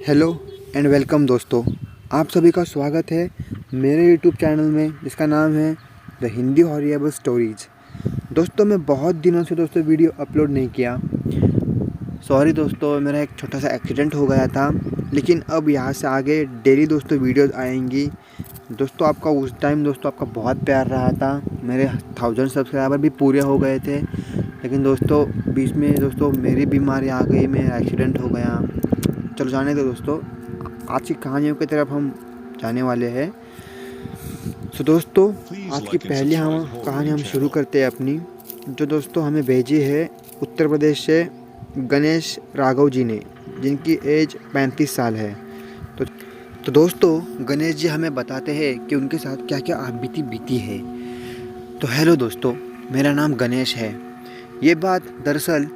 Hello and welcome दोस्तों, आप सभी का स्वागत है मेरे यूट्यूब चैनल में जिसका नाम है द हिंदी हॉरिएबल स्टोरीज। दोस्तों मैं बहुत दिनों से दोस्तों वीडियो अपलोड नहीं किया। सॉरी दोस्तों, मेरा एक छोटा सा एक्सीडेंट हो गया था, लेकिन अब यहाँ से आगे डेली दोस्तों वीडियोस आएंगी। दोस्तों आपका उस टाइम दोस्तों आपका बहुत प्यार रहा था। मेरे 1000 सब्सक्राइबर भी पूरे हो गए थे, लेकिन दोस्तों बीच में दोस्तों मेरी बीमारी आ गई, मेरा एक्सीडेंट हो गया। चलो जाने दो दोस्तों, आज की कहानियों की तरफ हम जाने वाले हैं। तो दोस्तों आज की पहली कहानी हम शुरू करते हैं अपनी, जो दोस्तों हमें भेजी है उत्तर प्रदेश से गणेश राघव जी ने, जिनकी एज 35 साल है। तो दोस्तों गणेश जी हमें बताते हैं कि उनके साथ क्या क्या बीती है। तो हेलो दोस्तों, मेरा नाम गणेश है। ये बात दरअसल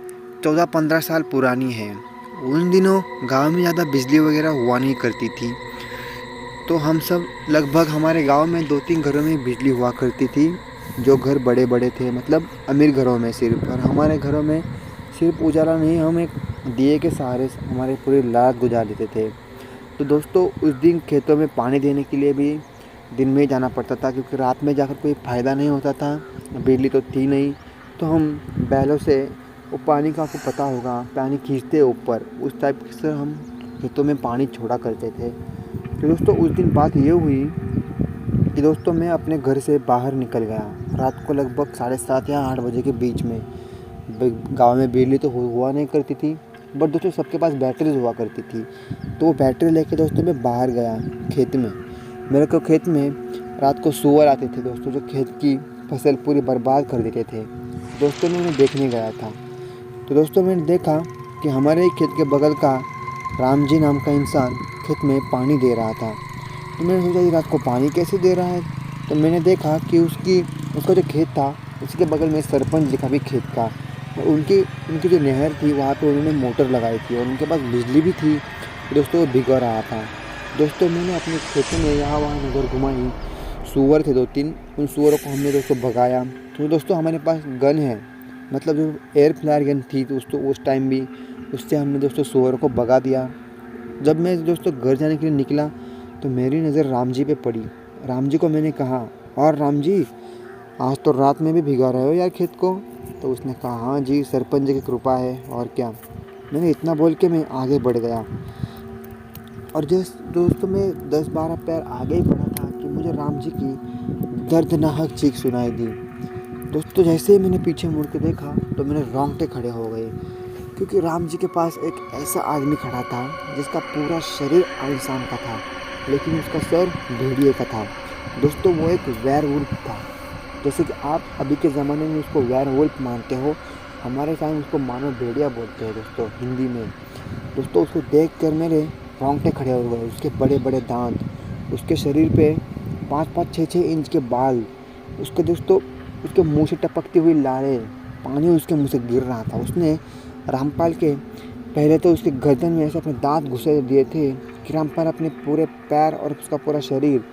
14-15 साल पुरानी है। उन दिनों गांव में ज़्यादा बिजली वगैरह हुआ नहीं करती थी, तो हम सब लगभग हमारे गांव में 2-3 घरों में बिजली हुआ करती थी, जो घर बड़े बड़े थे, मतलब अमीर घरों में सिर्फ। और हमारे घरों में सिर्फ उजाला नहीं, हम एक दिए के सहारे हमारे पूरी रात गुजार लेते थे। तो दोस्तों उस दिन खेतों में पानी देने के लिए भी दिन में ही जाना पड़ता था, क्योंकि रात में जाकर कोई फ़ायदा नहीं होता था, बिजली तो थी नहीं। तो हम बैलों से वो पानी का, आपको पता होगा, पानी खींचते ऊपर, उस टाइप से हम खेतों में पानी छोड़ा करते थे। तो दोस्तों उस दिन बात ये हुई कि दोस्तों मैं अपने घर से बाहर निकल गया रात को लगभग 7:30 या 8 बजे के बीच में। गांव में बिजली तो हुआ नहीं करती थी, बट दोस्तों सबके पास बैटरीज हुआ करती थी। तो वो बैटरी लेके दोस्तों मैं बाहर गया खेत में। मेरे को खेत में रात को सूअर आते थे दोस्तों, जो खेत की फसल पूरी बर्बाद कर देते थे। दोस्तों मैं उन्हें देखने गया था। तो दोस्तों मैंने देखा कि हमारे ही खेत के बगल का राम जी नाम का इंसान खेत में पानी दे रहा था। तो मैंने सोचा ये रात को पानी कैसे दे रहा है। तो मैंने देखा कि उसका जो खेत था उसके बगल में सरपंच जी का भी खेत था, और उनकी जो नहर थी वहाँ पे उन्होंने मोटर लगाई थी, और उनके पास बिजली भी थी। दोस्तों वो भिगो रहा था। दोस्तों मैंने अपने खेतों में यहाँ वहाँ नज़र घुमाई। सूअर थे 2-3, उन सूअरों को हमने दोस्तों भगाया। तो दोस्तों हमारे पास गन है, मतलब जो एयर फ्लायर गन थी, तो उस टाइम भी उससे हमने दोस्तों सूअरों को भगा दिया। जब मैं दोस्तों घर जाने के लिए निकला तो मेरी नज़र राम जी पे पड़ी। राम जी को मैंने कहा, और राम जी आज तो रात में भी भिगा रहे हो यार खेत को। तो उसने कहा, हाँ जी सरपंच जी की कृपा है, और क्या। मैंने इतना बोल के मैं आगे बढ़ गया, और जैसे दोस्तों मैं 10-12 पैर आगे ही बढ़ा था कि मुझे राम जी की दर्दनाक चीख सुनाई दी। दोस्तों जैसे ही मैंने पीछे मुड़ के देखा तो मेरे रोंगटे खड़े हो गए, क्योंकि राम जी के पास एक ऐसा आदमी खड़ा था जिसका पूरा शरीर इंसान का था, लेकिन उसका सर भेड़िए का था। दोस्तों वो एक वेयरवुल्फ था। जैसे कि आप अभी के ज़माने में उसको वेयरवुल्फ मानते हो, हमारे टाइम उसको मानव भेड़िया बोलते हैं दोस्तों हिंदी में। दोस्तों उसको देख कर मेरे रोंगटे खड़े हो गए। उसके बड़े बड़े दांत, उसके शरीर पे 5-5, 6-6 इंच के बाल, उसके मुंह से टपकती हुई लारें, पानी उसके मुंह से गिर रहा था। उसने रामपाल के पहले तो उसके गर्दन में ऐसे अपने दांत घुसे दिए थे कि रामपाल अपने पूरे पैर और उसका पूरा शरीर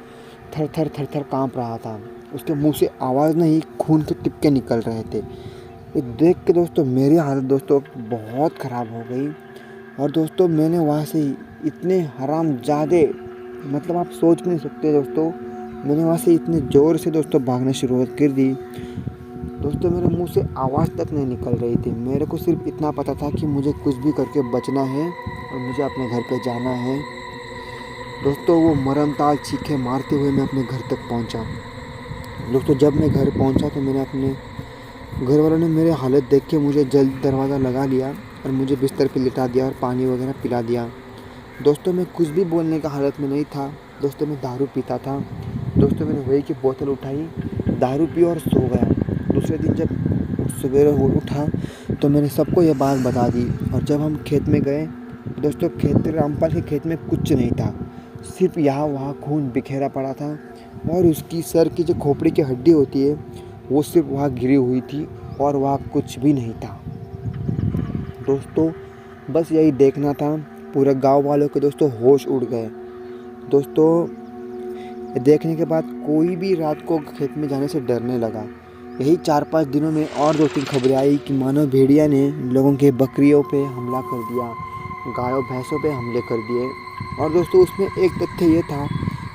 थर थर थर थर काँप रहा था। उसके मुंह से आवाज़ नहीं, खून के टिपके निकल रहे थे। ये देख के दोस्तों मेरी हालत दोस्तों बहुत ख़राब हो गई। और दोस्तों मैंने वहाँ से इतने हरामजादे, मतलब आप सोच भी नहीं सकते दोस्तों, मैंने वहाँ से इतने ज़ोर से दोस्तों भागना शुरू कर दी। दोस्तों मेरे मुंह से आवाज़ तक नहीं निकल रही थी। मेरे को सिर्फ इतना पता था कि मुझे कुछ भी करके बचना है और मुझे अपने घर पे जाना है। दोस्तों वो मरमताल चीखें मारते हुए मैं अपने घर तक पहुंचा। दोस्तों जब मैं घर पहुंचा तो मैंने अपने घर वालों ने मेरे हालत देख के मुझे जल्द दरवाज़ा लगा लिया और मुझे बिस्तर पे लिटा दिया और पानी वगैरह पिला दिया। दोस्तों मैं कुछ भी बोलने का हालत में नहीं था। दोस्तों मैं दारू पीता था। दोस्तों मैंने वही की बोतल उठाई, दारू पी और सो गया। दूसरे दिन जब सवेरे उठा तो मैंने सबको ये बात बता दी। और जब हम खेत में गए दोस्तों, रामपाल के खेत में कुछ नहीं था, सिर्फ यहाँ वहाँ खून बिखेरा पड़ा था, और उसकी सर की जो खोपड़ी की हड्डी होती है वो सिर्फ वहाँ गिरी हुई थी, और वहाँ कुछ भी नहीं था। दोस्तों बस यही देखना था। पूरे गांव वालों के दोस्तों होश उड़ गए। दोस्तों देखने के बाद कोई भी रात को खेत में जाने से डरने लगा। यही 4-5 दिनों में और 2-3 खबरें आई कि मानव भेड़िया ने लोगों के बकरियों पे हमला कर दिया, गायों भैंसों पे हमले कर दिए, और दोस्तों उसमें एक तथ्य ये था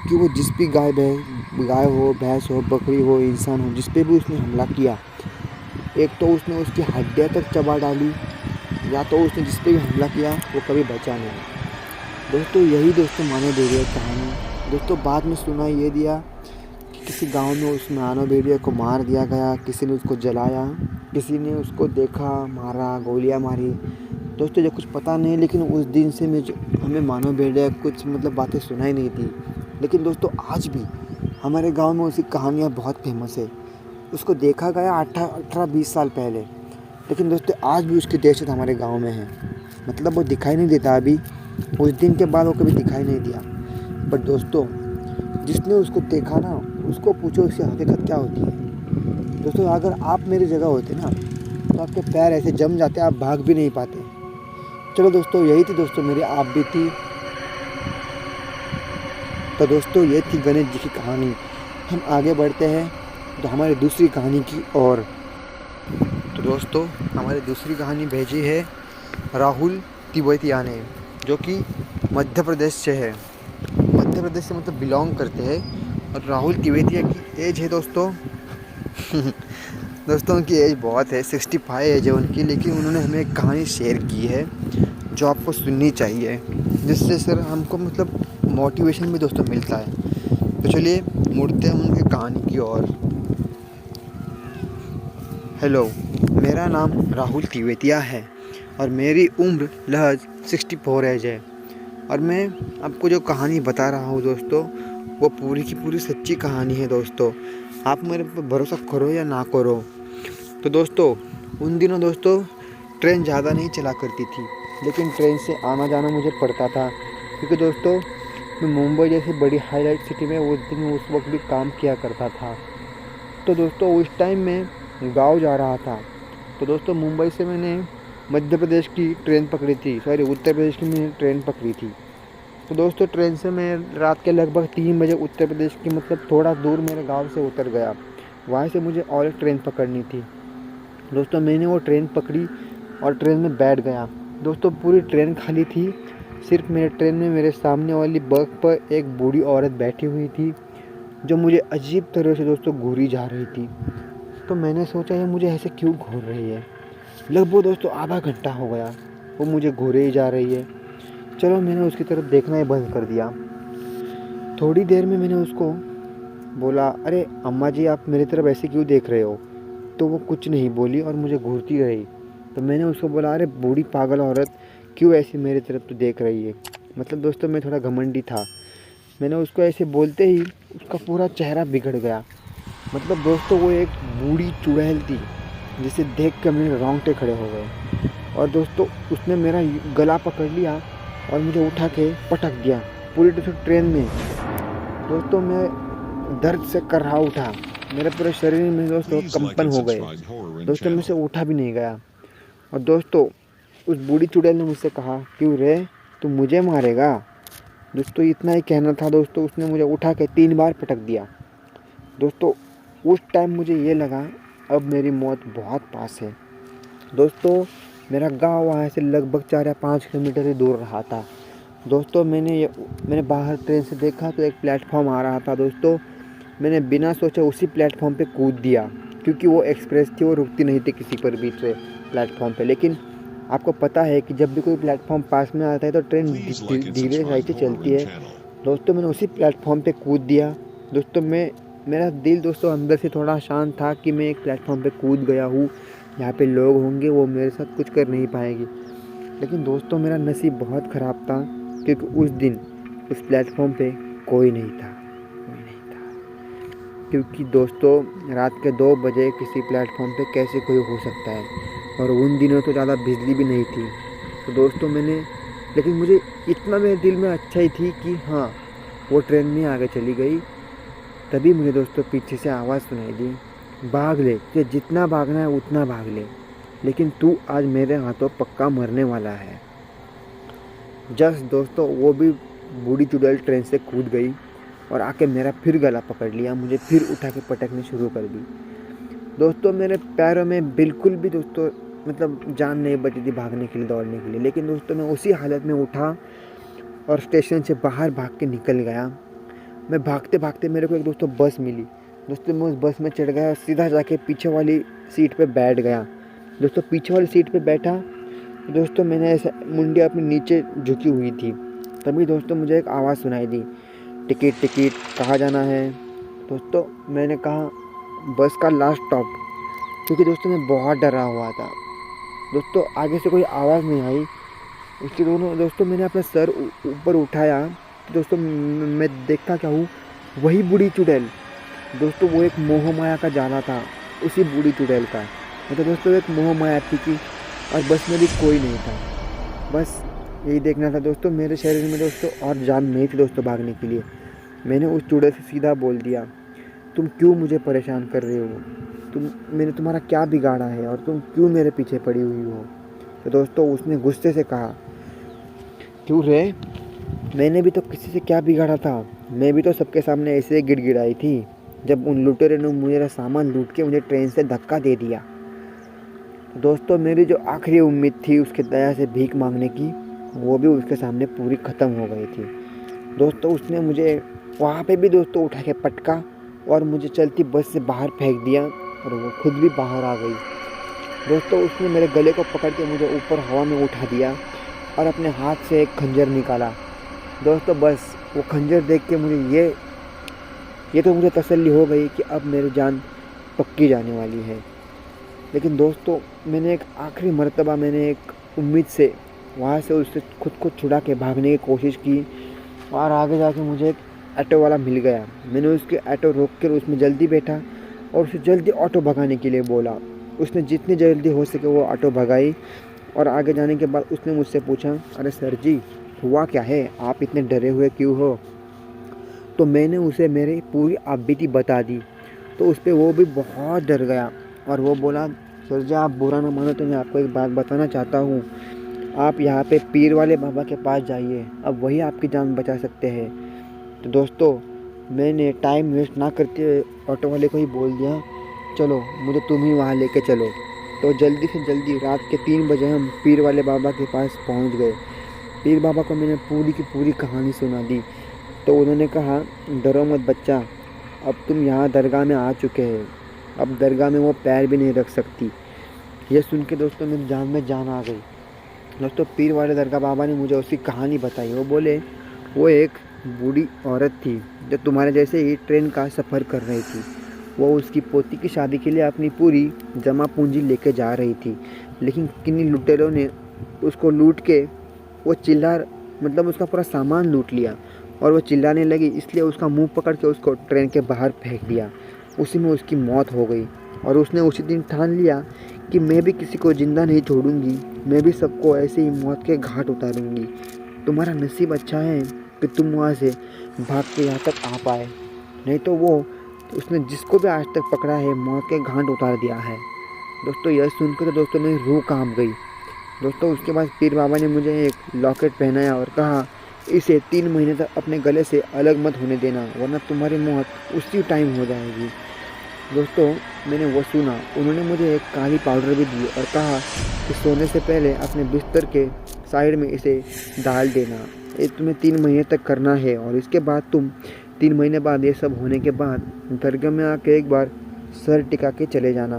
कि वो जिस भी गाय हो, भैंस हो, बकरी हो, इंसान हो, जिस पे भी उसने हमला किया, एक तो उसने उसकी हड्डियाँ तक चबा डाली, या तो उसने जिस पे भी हमला किया वो कभी बचा नहीं। दोस्तों यही दोस्तों मानव भेड़िया की कहानी। दोस्तों बाद में सुना ये दिया कि किसी गांव में उस मानव भेड़िया को मार दिया गया, किसी ने उसको जलाया, किसी ने उसको देखा, मारा, गोलियां मारी। दोस्तों जो कुछ पता नहीं, लेकिन उस दिन से हमें मानव भेड़िया कुछ बातें सुनाई नहीं थी। लेकिन दोस्तों आज भी हमारे गांव में उसकी कहानियाँ बहुत फेमस है। उसको देखा गया 18-20 साल पहले, लेकिन दोस्तों आज भी उसकी दहशत हमारे गांव में है। वो दिखाई नहीं देता अभी, उस दिन के बाद वो कभी दिखाई नहीं दिया। बट दोस्तों जिसने उसको देखा ना, उसको पूछो उसकी हकीकत क्या होती है। दोस्तों अगर आप मेरी जगह होते ना तो आपके पैर ऐसे जम जाते, आप भाग भी नहीं पाते। चलो दोस्तों यही थी दोस्तों मेरी आप बीती। तो दोस्तों ये थी गणेश जी की कहानी। हम आगे बढ़ते हैं तो हमारी दूसरी कहानी की ओर। तो दोस्तों हमारी दूसरी कहानी भेजी है राहुल तिवैतिया ने, जो कि मध्य प्रदेश से है। मध्य प्रदेश से बिलोंग करते हैं। और राहुल तिवैतिया की एज है दोस्तों दोस्तों उनकी एज बहुत है, 65 एज है उनकी। लेकिन उन्होंने हमें एक कहानी शेयर की है जो आपको सुननी चाहिए, जिससे सर हमको मोटिवेशन भी दोस्तों मिलता है। तो चलिए मुड़ते हैं उनकी कहानी की ओर। हेलो, मेरा नाम राहुल तिवैतिया है और मेरी उम्र महज 64 एज है। और मैं आपको जो कहानी बता रहा हूँ दोस्तों, वो पूरी की पूरी सच्ची कहानी है दोस्तों। आप मेरे पर भरोसा करो या ना करो। तो दोस्तों उन दिनों दोस्तों ट्रेन ज़्यादा नहीं चला करती थी, लेकिन ट्रेन से आना जाना मुझे पड़ता था, क्योंकि दोस्तों मैं मुंबई जैसी बड़ी हाईलाइट सिटी में उस वक्त भी काम किया करता था। तो दोस्तों उस टाइम मैं गांव जा रहा था। तो दोस्तों मुंबई से मैंने मध्य प्रदेश की ट्रेन पकड़ी थी, उत्तर प्रदेश की मैंने ट्रेन पकड़ी थी। तो दोस्तों ट्रेन से मैं रात के लगभग 3 बजे उत्तर प्रदेश की थोड़ा दूर मेरे गांव से उतर गया। वहाँ से मुझे और एक ट्रेन पकड़नी थी। दोस्तों मैंने वो ट्रेन पकड़ी और ट्रेन में बैठ गया। दोस्तों पूरी ट्रेन खाली थी, सिर्फ मेरे ट्रेन में मेरे सामने वाली बर्थ पर एक बूढ़ी औरत बैठी हुई थी, जो मुझे अजीब तरह से दोस्तों घूरी जा रही थी। तो मैंने सोचा ये मुझे ऐसे क्यों घूर रही है। लगभग दोस्तों आधा घंटा हो गया वो मुझे घूरे ही जा रही है। चलो मैंने उसकी तरफ देखना ही बंद कर दिया। थोड़ी देर में मैंने उसको बोला, अरे अम्मा जी आप मेरी तरफ ऐसे क्यों देख रहे हो। तो वो कुछ नहीं बोली और मुझे घूरती रही। तो मैंने उसको बोला, अरे बूढ़ी पागल औरत क्यों ऐसी मेरी तरफ तो देख रही है। दोस्तों मैं थोड़ा घमंडी था। मैंने उसको ऐसे बोलते ही उसका पूरा चेहरा बिगड़ गया। दोस्तों वो एक बूढ़ी चुड़ैल थी, जिसे देख कर मेरे रोंगटे खड़े हो गए। और दोस्तों उसने मेरा गला पकड़ लिया और मुझे उठा के पटक दिया पूरी ट्रेन में। दोस्तों मैं दर्द से कर्रा उठा, मेरे पूरे शरीर में दोस्तों कंपन हो गए। दोस्तों मुझसे उठा भी नहीं गया। और दोस्तों उस बूढ़ी चुड़ैल ने मुझसे कहा, क्यों रे तू मुझे मारेगा। दोस्तों इतना ही कहना था दोस्तों, उसने मुझे उठा के 3 बार पटक दिया। दोस्तों उस टाइम मुझे ये लगा अब मेरी मौत बहुत पास है। दोस्तों मेरा गांव वहाँ से लगभग 4 या 5 किलोमीटर ही दूर रहा था। दोस्तों मैंने बाहर ट्रेन से देखा तो एक प्लेटफॉर्म आ रहा था। दोस्तों मैंने बिना सोचे उसी प्लेटफॉर्म पे कूद दिया, क्योंकि वो एक्सप्रेस थी, वो रुकती नहीं थी किसी पर भी प्लेटफॉर्म पे। लेकिन आपको पता है कि जब भी कोई प्लेटफॉर्म पास में आता है तो ट्रेन धीरे साइड से चलती है। दोस्तों मैंने उसी प्लेटफॉर्म पे कूद दिया। दोस्तों मेरा दिल दोस्तों अंदर से थोड़ा शांत था कि मैं एक प्लेटफॉर्म पे कूद गया हूँ, यहाँ पे लोग होंगे, वो मेरे साथ कुछ कर नहीं पाएंगे। लेकिन दोस्तों मेरा नसीब बहुत ख़राब था, क्योंकि उस दिन उस प्लेटफॉर्म पे कोई नहीं था। क्योंकि दोस्तों रात के 2 बजे किसी प्लेटफॉर्म पे कैसे कोई हो सकता है, और उन दिनों तो ज़्यादा बिजली भी नहीं थी। तो दोस्तों लेकिन मुझे इतना मेरे दिल में अच्छा ही थी कि हाँ वो ट्रेन में आगे चली गई। तभी मुझे दोस्तों पीछे से आवाज़ सुनाई दी, भाग ले, तुझे जितना भागना है उतना भाग ले, लेकिन तू आज मेरे हाथों पक्का मरने वाला है। जस्ट दोस्तों वो भी बूढ़ी चुड़ैल ट्रेन से कूद गई और आके मेरा फिर गला पकड़ लिया, मुझे फिर उठा के पटकनी शुरू कर दी। दोस्तों मेरे पैरों में बिल्कुल भी दोस्तों जान नहीं बची थी भागने के लिए, दौड़ने के लिए। लेकिन दोस्तों मैं उसी हालत में उठा और स्टेशन से बाहर भाग के निकल गया। मैं भागते भागते मेरे को एक दोस्तों बस मिली। दोस्तों मैं उस बस में चढ़ गया और सीधा जाके पीछे वाली सीट पे बैठ गया। दोस्तों पीछे वाली सीट पे बैठा। दोस्तों मैंने ऐसे मुंडी अपनी नीचे झुकी हुई थी। तभी दोस्तों मुझे एक आवाज़ सुनाई दी, टिकट टिकट, कहाँ जाना है। दोस्तों मैंने कहा बस का लास्ट स्टॉप, क्योंकि दोस्तों मैं बहुत डरा हुआ था। दोस्तों आगे से कोई आवाज़ नहीं आई। उसके दोस्तों मैंने अपना सर ऊपर उठाया। दोस्तों मैं देखता क्या हूँ, वही बूढ़ी चुड़ैल। दोस्तों वो एक मोह माया का जाला था, उसी बूढ़ी चुड़ैल का। मतलब दोस्तों एक मोह माया थी कि और बस में भी कोई नहीं था। बस यही देखना था दोस्तों। मेरे शरीर में दोस्तों और जान नहीं थी दोस्तों भागने के लिए। मैंने उस चुड़ैल से सीधा बोल दिया, तुम क्यों मुझे परेशान कर रहे हो? मैंने तुम्हारा क्या बिगाड़ा है और तुम क्यों मेरे पीछे पड़ी हुई हो? तो दोस्तों उसने गुस्से से कहा, क्यों रे, मैंने भी तो किसी से क्या बिगाड़ा था? मैं भी तो सबके सामने ऐसे ही गिड़गिड़ाई थी जब उन लुटेरे ने मेरा सामान लूट के मुझे ट्रेन से धक्का दे दिया। दोस्तों मेरी जो आखिरी उम्मीद थी उसके दया से भीख मांगने की, वो भी उसके सामने पूरी ख़त्म हो गई थी। दोस्तों उसने मुझे वहाँ पे भी दोस्तों उठा के पटका और मुझे चलती बस से बाहर फेंक दिया और वो खुद भी बाहर आ गई। दोस्तों उसने मेरे गले को पकड़ के मुझे ऊपर हवा में उठा दिया और अपने हाथ से एक खंजर निकाला। दोस्तों बस वो खंजर देख के मुझे ये तो मुझे तसल्ली हो गई कि अब मेरी जान पक्की जाने वाली है। लेकिन दोस्तों मैंने एक आखिरी मर्तबा एक उम्मीद से वहाँ से उससे खुद को छुड़ा के भागने की कोशिश की और आगे जाके मुझे एक ऑटो वाला मिल गया। मैंने उसके ऑटो रोक कर उसमें जल्दी बैठा और उसे जल्दी ऑटो भगाने के लिए बोला। उसने जितनी जल्दी हो सके वो ऑटो भगाई और आगे जाने के बाद उसने मुझसे पूछा, अरे सर जी हुआ क्या है, आप इतने डरे हुए क्यों हो? तो मैंने उसे मेरी पूरी आपबीती बता दी। तो उस पर वो भी बहुत डर गया और वो बोला, सर जी आप बुरा ना मानो तो मैं आपको एक बात बताना चाहता हूँ। आप यहाँ पे पीर वाले बाबा के पास जाइए, अब वही आपकी जान बचा सकते हैं। तो दोस्तों मैंने टाइम वेस्ट ना करते हुए ऑटो वाले को ही बोल दिया, चलो मुझे तुम ही वहाँ लेके चलो। तो जल्दी से जल्दी रात के 3 बजे हम पीर वाले बाबा के पास पहुँच गए। पीर बाबा को मैंने पूरी की पूरी कहानी सुना दी। तो उन्होंने कहा, डरो मत बच्चा, अब तुम यहाँ दरगाह में आ चुके हैं, अब दरगाह में वो पैर भी नहीं रख सकती। यह सुन के दोस्तों मेरी जान में जान आ गई। दोस्तों पीर वाले दरगाह बाबा ने मुझे उसकी कहानी बताई। वो बोले वो एक बूढ़ी औरत थी जो तुम्हारे जैसे ही ट्रेन का सफ़र कर रही थी। वो उसकी पोती की शादी के लिए अपनी पूरी जमा पूंजी लेके जा रही थी, लेकिन किन्हीं लुटेरों ने उसको लूट के वो उसका पूरा सामान लूट लिया और वो चिल्लाने लगी, इसलिए उसका मुंह पकड़ के उसको ट्रेन के बाहर फेंक दिया। उसी में उसकी मौत हो गई और उसने उसी दिन ठान लिया कि मैं भी किसी को ज़िंदा नहीं छोड़ूंगी, मैं भी सबको ऐसे ही मौत के घाट उतारूंगी। तुम्हारा नसीब अच्छा है कि तुम वहाँ से भाग के यहाँ तक आ पाए, नहीं तो उसने जिसको भी आज तक पकड़ा है मौत के घाट उतार दिया है। दोस्तों यह सुनकर तो दोस्तों मेरी रूह कांप गई। दोस्तों उसके बाद पीर बाबा ने मुझे एक लॉकेट पहनाया और कहा, इसे 3 महीने तक अपने गले से अलग मत होने देना, वरना तुम्हारी मौत उसी टाइम हो जाएगी। दोस्तों मैंने वो सुना। उन्होंने मुझे एक काली पाउडर भी दी और कहा कि सोने से पहले अपने बिस्तर के साइड में इसे डाल देना। ये तुम्हें 3 महीने तक करना है और इसके बाद तुम 3 महीने बाद ये सब होने के बाद दरगाह में आके एक बार सर टिका के चले जाना।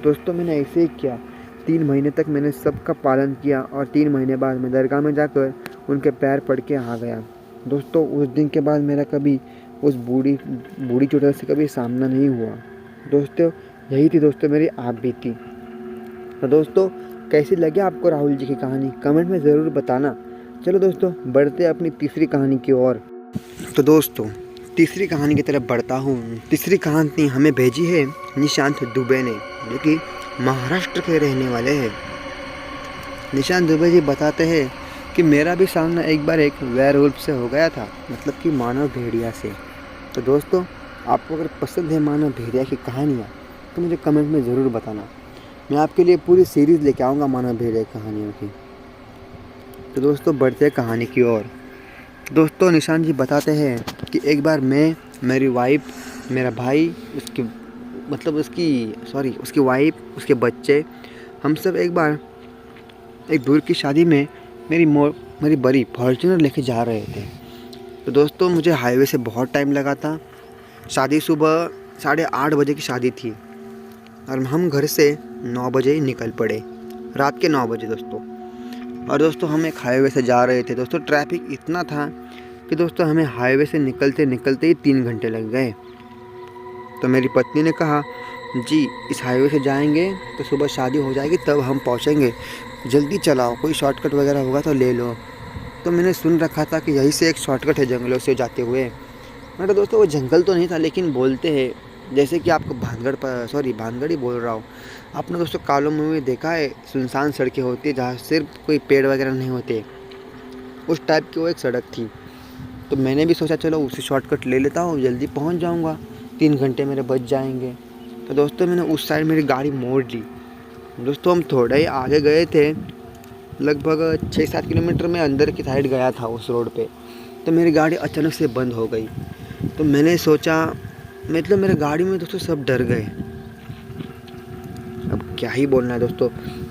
दोस्तों मैंने ऐसे ही किया। 3 महीने तक मैंने सबका पालन किया और 3 महीने बाद मैं दरगाह में जाकर उनके पैर पड़ के आ गया। दोस्तों उस दिन के बाद मेरा कभी उस बूढ़ी चुड़ैल से कभी सामना नहीं हुआ। दोस्तों यही थी दोस्तों मेरी आप बीती। तो दोस्तों कैसी लगी आपको राहुल जी की कहानी, कमेंट में ज़रूर बताना। चलो दोस्तों बढ़ते अपनी तीसरी कहानी की ओर। तो दोस्तों तीसरी कहानी की तरफ बढ़ता हूँ। तीसरी कहानी हमें भेजी है निशांत दुबे ने, जो कि महाराष्ट्र के रहने वाले हैं। निशांत दुबे जी बताते हैं कि मेरा भी सामना एक बार एक वेयरवुल्फ से हो गया था, मतलब कि मानव भेड़िया से। तो दोस्तों आपको अगर पसंद है मानव भेड़िया की कहानियाँ तो मुझे कमेंट में ज़रूर बताना। मैं आपके लिए पूरी सीरीज़ लेके आऊँगा मानव भेड़िया की कहानियों की। तो दोस्तों बढ़ते कहानी की ओर। दोस्तों निशांत जी बताते हैं कि एक बार मैं, मेरी वाइफ, मेरा भाई, उसकी वाइफ, उसके बच्चे, हम सब एक बार एक दूर की शादी में मेरी मेरी बड़ी फॉर्च्यूनर लेके जा रहे थे। तो दोस्तों मुझे हाईवे से बहुत टाइम लगा था। शादी सुबह 8:30 बजे की शादी थी और हम घर से 9 बजे ही निकल पड़े, रात के 9 बजे दोस्तों। और दोस्तों हम एक हाईवे से जा रहे थे दोस्तों। ट्रैफिक इतना था कि दोस्तों हमें हाईवे से निकलते निकलते ही 3 घंटे लग गए। तो मेरी पत्नी ने कहा, जी इस हाईवे से जाएंगे तो सुबह शादी हो जाएगी तब हम पहुंचेंगे, जल्दी चलाओ, कोई शॉर्टकट वगैरह होगा तो ले लो। तो मैंने सुन रखा था कि यहीं से एक शॉर्टकट है जंगलों से जाते हुए। मेरे दोस्तों वो जंगल तो नहीं था, लेकिन बोलते हैं जैसे कि आपको भानगढ़ ही बोल रहा हूँ। आपने दोस्तों कालो मूवी देखा है, सुनसान सड़कें होती है जहाँ सिर्फ कोई पेड़ वगैरह नहीं होते, उस टाइप की वो एक सड़क थी। तो मैंने भी सोचा चलो उसी शॉर्टकट ले लेता हूँ, जल्दी पहुँच जाऊँगा, 3 घंटे मेरे बच जाएंगे। तो दोस्तों मैंने उस साइड मेरी गाड़ी मोड़ ली। दोस्तों हम थोड़ा ही आगे गए थे, लगभग 6-7 किलोमीटर में अंदर की साइड गया था उस रोड पे। तो मेरी गाड़ी अचानक से बंद हो गई। तो मैंने सोचा, मतलब मेरे गाड़ी में दोस्तों सब डर गए। अब क्या ही बोलना है दोस्तों,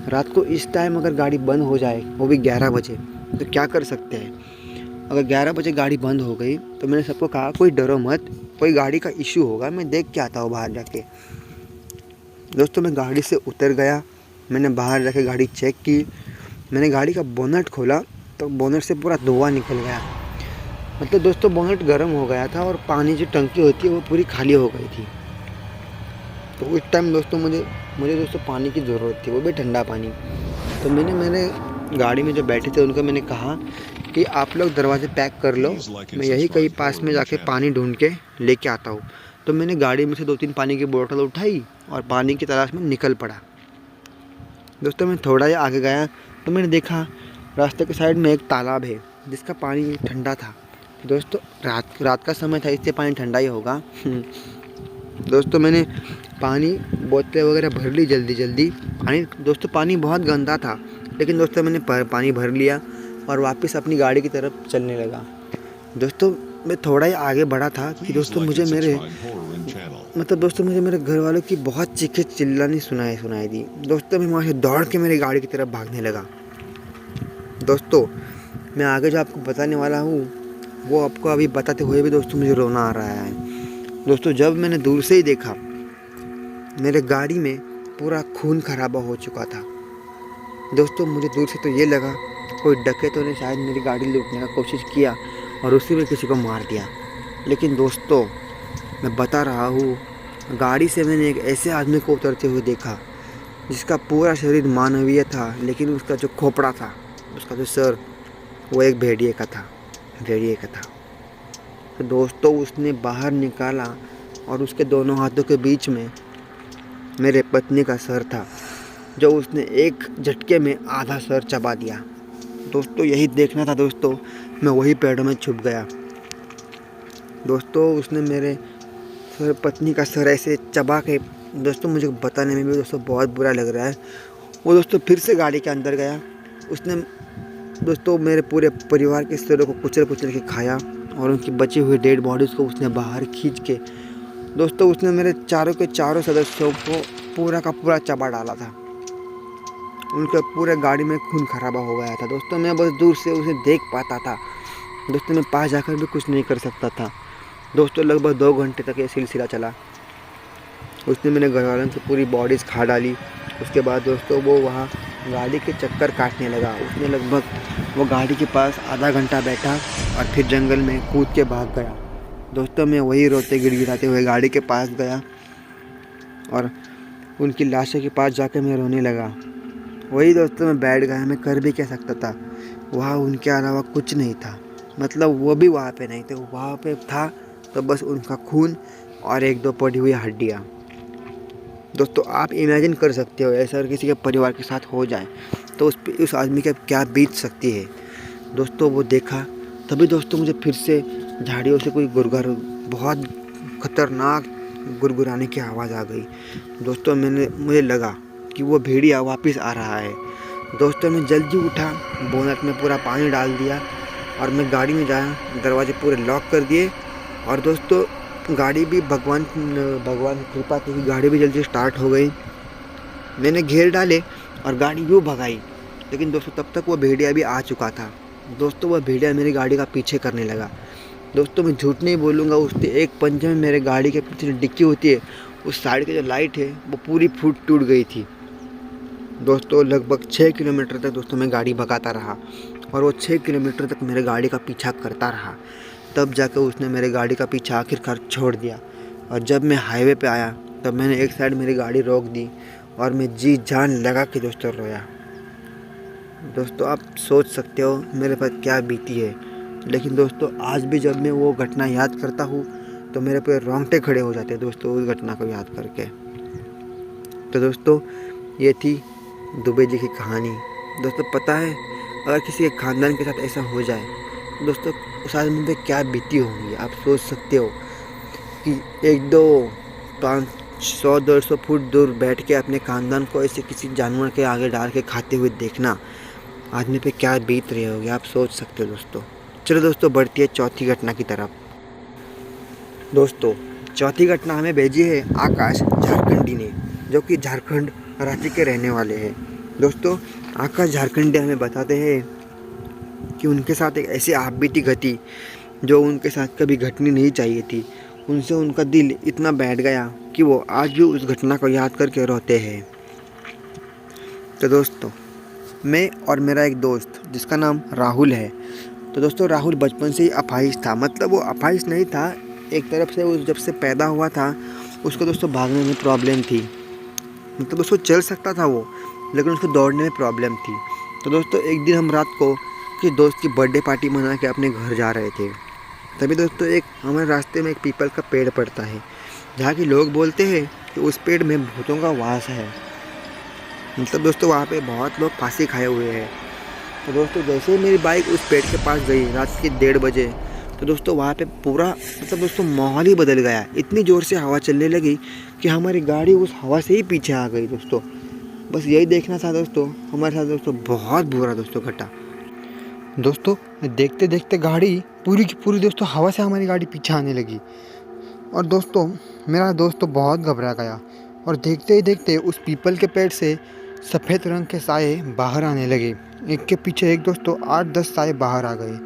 रात को इस टाइम अगर गाड़ी बंद हो जाए, वो भी 11 बजे, तो क्या कर सकते हैं। अगर 11 बजे गाड़ी बंद हो गई तो मैंने सबको कहा कोई डरो मत, कोई गाड़ी का इशू होगा, मैं देख के आता हूँ बाहर जाके। दोस्तों मैं गाड़ी से उतर गया, मैंने बाहर जाके गाड़ी चेक की। मैंने गाड़ी का बोनट खोला तो बोनट से पूरा धुआं निकल गया। मतलब दोस्तों बोनट गर्म हो गया था और पानी जो टंकी होती है वो पूरी खाली हो गई थी। तो उस टाइम दोस्तों मुझे दोस्तों पानी की ज़रूरत थी, वो भी ठंडा पानी। तो मैंने मेरे गाड़ी में जो बैठे थे उनको मैंने कहा कि आप लोग दरवाजे पैक कर लो, मैं यही कहीं पास में जाके पानी ढूंढ के लेके आता हूँ। तो मैंने गाड़ी में से 2-3 पानी की बोतल उठाई और पानी की तलाश में निकल पड़ा। दोस्तों मैं थोड़ा ही आगे गया तो मैंने देखा रास्ते के साइड में एक तालाब है जिसका पानी ठंडा था। दोस्तों रात का समय था, इससे पानी ठंडा ही होगा। दोस्तों मैंने पानी बोतलें वगैरह भर ली जल्दी। पानी बहुत गंदा था, लेकिन दोस्तों मैंने पानी भर लिया और वापस अपनी गाड़ी की तरफ चलने लगा। दोस्तों मैं थोड़ा ही आगे बढ़ा था कि दोस्तों मुझे मेरे घर वालों की बहुत चीखें चिल्लानी सुनाई दी। दोस्तों मैं वहाँ से दौड़ के मेरी गाड़ी की तरफ भागने लगा। दोस्तों मैं आगे जो आपको बताने वाला हूँ वो आपको अभी बताते हुए भी दोस्तों मुझे रोना आ रहा है। दोस्तों जब मैंने दूर से ही देखा, मेरे गाड़ी में पूरा खून खराबा हो चुका था। दोस्तों मुझे दूर से तो ये लगा कोई डकैतों ने शायद मेरी गाड़ी लूटने का कोशिश किया और उसी में किसी को मार दिया। लेकिन दोस्तों मैं बता रहा हूँ, गाड़ी से मैंने एक ऐसे आदमी को उतरते हुए देखा जिसका पूरा शरीर मानवीय था, लेकिन उसका जो खोपड़ा था, उसका जो सर, वो एक भेड़िए का था। तो दोस्तों उसने बाहर निकाला और उसके दोनों हाथों के बीच में मेरे पत्नी का सर था, जो उसने एक झटके में आधा सर चबा दिया। दोस्तों यही देखना था दोस्तों, मैं वही पेड़ों में छुप गया। दोस्तों उसने मेरे पत्नी का सर ऐसे चबा के, दोस्तों मुझे बताने में भी दोस्तों बहुत बुरा लग रहा है। वो दोस्तों फिर से गाड़ी के अंदर गया। उसने दोस्तों मेरे पूरे परिवार के सदस्यों को कुचल के खाया और उनकी बची हुई डेड बॉडीज़ को उसने बाहर खींच के, दोस्तों उसने मेरे चारों के चारों सदस्यों को पूरा का पूरा चबा डाला था। उनके पूरे गाड़ी में खून खराबा हो गया था। दोस्तों मैं बस दूर से उसे देख पाता था। दोस्तों मैं पास जाकर भी कुछ नहीं कर सकता था। दोस्तों लगभग 2 घंटे तक ये सिलसिला चला। उसने मेरे घर वालों की पूरी बॉडीज़ खा डाली। उसके बाद दोस्तों वो वहाँ गाड़ी के चक्कर काटने लगा। उसने लगभग वो गाड़ी के पास आधा घंटा बैठा और फिर जंगल में कूद के भाग गया। दोस्तों मैं वही रोते गिड़गिड़ाते हुए गाड़ी के पास गया और उनकी लाशों के पास जाकर मैं रोने लगा। वही दोस्तों मैं बैठ गया, मैं कर भी क्या सकता था। वहाँ उनके अलावा कुछ नहीं था, मतलब वो भी वहाँ पे नहीं थे। वहाँ पे था तो बस उनका खून और 1-2 पड़ी हुई हड्डियाँ। दोस्तों आप इमेजिन कर सकते हो ऐसा अगर किसी के परिवार के साथ हो जाए तो उस आदमी की क्या बीत सकती है। दोस्तों वो देखा तभी दोस्तों मुझे फिर से झाड़ियों से कोई बहुत खतरनाक गुरगुराने की आवाज़ आ गई। दोस्तों मुझे लगा कि वो भेड़िया वापस आ रहा है। दोस्तों मैं जल्दी उठा, बोनट में पूरा पानी डाल दिया और मैं गाड़ी में जाया, दरवाजे पूरे लॉक कर दिए। और दोस्तों गाड़ी भी भगवान की कृपा थी कि गाड़ी भी जल्दी स्टार्ट हो गई। मैंने घेर डाले और गाड़ी यूँ भगाई, लेकिन दोस्तों तब तक वो भेड़िया भी आ चुका था। दोस्तों वह भेड़िया मेरी गाड़ी का पीछे करने लगा। दोस्तों मैं झूठ नहीं बोलूँगा, उसके एक पंजे में मेरे गाड़ी के पीछे जो डिक्की होती है उस साइड की जो लाइट है वो पूरी फूट टूट गई थी। दोस्तों लगभग 6 किलोमीटर तक दोस्तों मैं गाड़ी भगाता रहा और वो 6 किलोमीटर तक मेरे गाड़ी का पीछा करता रहा। तब जाकर उसने मेरे गाड़ी का पीछा आखिरकार छोड़ दिया और जब मैं हाईवे पे आया तब मैंने एक साइड मेरी गाड़ी रोक दी और मैं जी जान लगा के दोस्तों रोया। दोस्तों आप सोच सकते हो मेरे पास क्या बीती है, लेकिन दोस्तों आज भी जब मैं वो घटना याद करता हूँ तो मेरे पे रोंगटे खड़े हो जाते हैं दोस्तों उस घटना को याद करके। तो दोस्तों ये थी दुबे जी की कहानी। दोस्तों पता है अगर किसी के ख़ानदान के साथ ऐसा हो जाए तो दोस्तों उस आदमी पे क्या बीती होगी। आप सोच सकते हो कि 1, 2, 5, 100, 150 फुट दूर बैठ के अपने ख़ानदान को ऐसे किसी जानवर के आगे डाल के खाते हुए देखना आदमी पे क्या बीत रही होगी। आप सोच सकते हो दोस्तों। चलो दोस्तों बढ़ती है चौथी घटना की तरफ। दोस्तों चौथी घटना हमें भेजी है आकाश झारखंडी ने, जो कि झारखंड रांची के रहने वाले हैं। दोस्तों आकाश झारखंडी हमें बताते हैं कि उनके साथ एक ऐसी आप बीती घटी जो उनके साथ कभी घटनी नहीं चाहिए थी। उनसे उनका दिल इतना बैठ गया कि वो आज भी उस घटना को याद करके रोते हैं। तो दोस्तों मैं और मेरा एक दोस्त जिसका नाम राहुल है। तो दोस्तों राहुल बचपन से ही अपाहिज था। मतलब वो अपाहिज नहीं था, एक तरफ से वो जब से पैदा हुआ था उसको दोस्तों भागने में प्रॉब्लम थी। मतलब उसको चल सकता था वो, लेकिन उसको दौड़ने में प्रॉब्लम थी। तो दोस्तों एक दिन हम रात को किसी दोस्त की बर्थडे पार्टी मना के अपने घर जा रहे थे। तभी दोस्तों एक हमारे रास्ते में एक पीपल का पेड़ पड़ता है, जहाँ के लोग बोलते हैं कि उस पेड़ में भूतों का वास है। मतलब दोस्तों वहाँ पे बहुत लोग फांसी खाए हुए हैं। तो दोस्तों जैसे ही मेरी बाइक उस पेड़ के पास गई रात के 1:30 बजे, तो दोस्तों वहाँ पे पूरा मतलब दोस्तों माहौल ही बदल गया। इतनी ज़ोर से हवा चलने लगी कि हमारी गाड़ी उस हवा से ही पीछे आ गई। दोस्तों बस यही देखना था दोस्तों, हमारे साथ दोस्तों बहुत बुरा दोस्तों घटा। दोस्तों देखते देखते गाड़ी पूरी की पूरी दोस्तों हवा से हमारी गाड़ी पीछे आने लगी और दोस्तों मेरा दोस्त तो बहुत घबरा गया। और देखते ही देखते उस पीपल के पेड़ से सफ़ेद रंग के साए बाहर आने लगे। एक के पीछे एक दोस्तों 8-10 साए बाहर आ गए।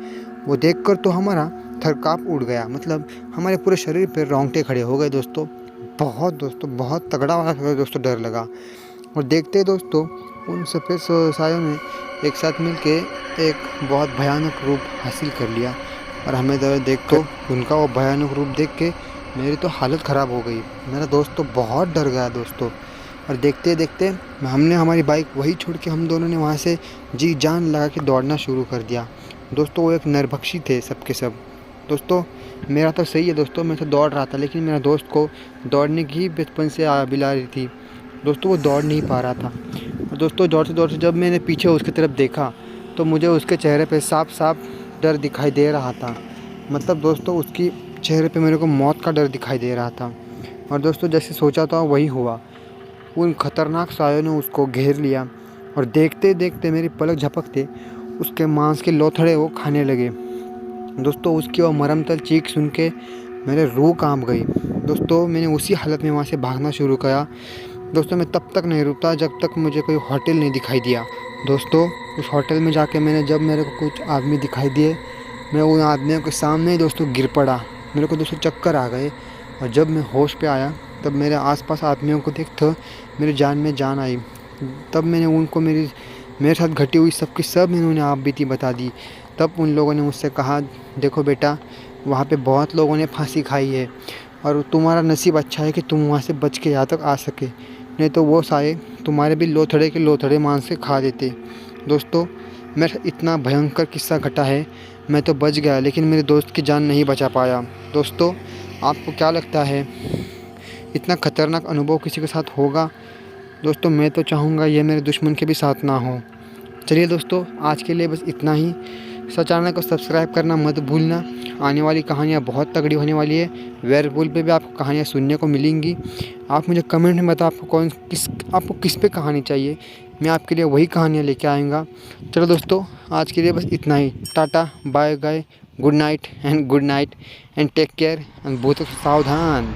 वो देखकर तो हमारा थरकाप उड़ गया। मतलब हमारे पूरे शरीर पे रोंगटे खड़े हो गए दोस्तों। बहुत तगड़ा वाला दोस्तों डर लगा। और देखते दोस्तों उन सफ़ेद सायों ने एक साथ मिलके एक बहुत भयानक रूप हासिल कर लिया। और हमें देख तो उनका वो भयानक रूप देख के मेरी तो हालत ख़राब हो गई। मेरा दोस्त तो बहुत डर गया दोस्तों। और देखते देखते हमने हमारी बाइक वही छोड़ के हम दोनों ने वहाँ से जी जान लगा के दौड़ना शुरू कर दिया। दोस्तों वो एक नरभक्षी थे सबके सब। दोस्तों मेरा तो सही है दोस्तों, मैं तो दौड़ रहा था, लेकिन मेरा दोस्त को दौड़ने की बचपन से बिला रही थी। दोस्तों वो दौड़ नहीं पा रहा था। और दोस्तों दौड़ते दौड़ते जब मैंने पीछे उसकी तरफ देखा तो मुझे उसके चेहरे पे साफ साफ डर दिखाई दे रहा था। मतलब दोस्तों उसकी चेहरे पे मेरे को मौत का डर दिखाई दे रहा था। और दोस्तों जैसे सोचा था वही हुआ। उन खतरनाक सायों ने उसको घेर लिया और देखते देखते मेरी पलक झपकते उसके मांस के लोथड़े वो खाने लगे। दोस्तों उसकी वो मरमतल चीख सुन के मेरे रूह कांप गई। दोस्तों मैंने उसी हालत में वहाँ से भागना शुरू किया। दोस्तों मैं तब तक नहीं रुकता जब तक मुझे कोई होटल नहीं दिखाई दिया। दोस्तों उस होटल में जाके जब मेरे को कुछ आदमी दिखाई दिए, मैं उन आदमियों के सामने ही दोस्तों गिर पड़ा। मेरे को दोस्तों चक्कर आ गए। और जब मैं होश पे आया तब मेरे आसपास आदमियों को देखकर मेरी जान में जान आई। तब मैंने उनको मेरे साथ घटी हुई सबकी सब इन्होंने आप बीती बता दी। तब उन लोगों ने मुझसे कहा, देखो बेटा वहाँ पे बहुत लोगों ने फांसी खाई है और तुम्हारा नसीब अच्छा है कि तुम वहाँ से बच के यहाँ तक आ सके, नहीं तो वो साए तुम्हारे भी लोथड़े के लोथड़े मांस से खा देते। दोस्तों मेरा इतना भयंकर किस्सा घटा है। मैं तो बच गया लेकिन मेरे दोस्त की जान नहीं बचा पाया। दोस्तों आपको क्या लगता है इतना ख़तरनाक अनुभव किसी के साथ होगा? दोस्तों मैं तो चाहूँगा ये मेरे दुश्मन के भी साथ ना हो। चलिए दोस्तों आज के लिए बस इतना ही। चैनल को सब्सक्राइब करना मत भूलना। आने वाली कहानियाँ बहुत तगड़ी होने वाली है। वेयरवुल्फ पे भी आपको कहानियाँ सुनने को मिलेंगी। आप मुझे कमेंट में बताओ आपको किस पे कहानी चाहिए, मैं आपके लिए वही कहानियाँ लेके आऊँगा। चलो दोस्तों आज के लिए बस इतना ही। Tata bye bye, good night and take care and बहुत सावधान।